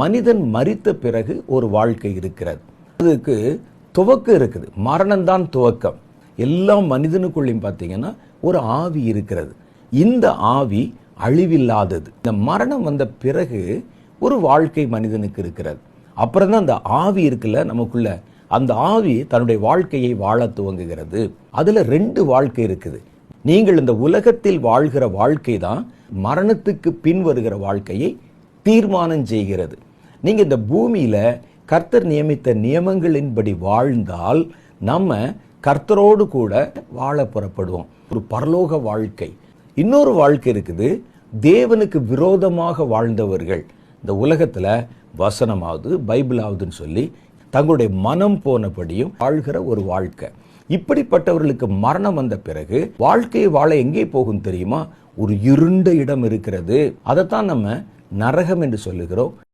மனிதன் மரித்த பிறகு ஒரு வாழ்க்கை இருக்கிறது. அதுக்கு துவக்கம் இருக்குது, மரணம்தான் துவக்கம். எல்லா மனிதனுக்குள்ளையும் பார்த்தீங்கன்னா ஒரு ஆவி இருக்கிறது. இந்த ஆவி அழிவில்லாதது. இந்த மரணம் வந்த பிறகு ஒரு வாழ்க்கை மனிதனுக்கு இருக்கிறது. அப்புறம் தான் அந்த ஆவி இருக்குல்ல நமக்குள்ள, அந்த ஆவி தன்னுடைய வாழ்க்கையை வாழ துவங்குகிறது. அதுல 2 வாழ்க்கை இருக்குது. நீங்கள் இந்த உலகத்தில் வாழ்கிற வாழ்க்கை தான் மரணத்துக்கு பின் வருகிற வாழ்க்கையை தீர்மானம் செய்கிறது. நீங்க இந்த பூமியில கர்த்தர் நியமித்த நியமங்களின்படி வாழ்ந்தால் நம்ம கர்த்தரோடு கூட வாழ புறப்படுவோம். ஒரு பரலோக வாழ்க்கை. இன்னொரு வாழ்க்கை இருக்குது, தேவனுக்கு விரோதமாக வாழ்ந்தவர்கள். இந்த உலகத்துல வசனமாவது பைபிளாவதுன்னு சொல்லி தங்களுடைய மனம் போனபடியும் வாழ்கிற ஒரு வாழ்க்கை. இப்படிப்பட்டவர்களுக்கு மரணம் வந்த பிறகு வாழ்க்கையை வாழ எங்கே போகும் தெரியுமா? ஒரு இருண்ட இடம் இருக்கிறது. அதைத்தான் நம்ம நரகம் என்று சொல்லுகிறோம்.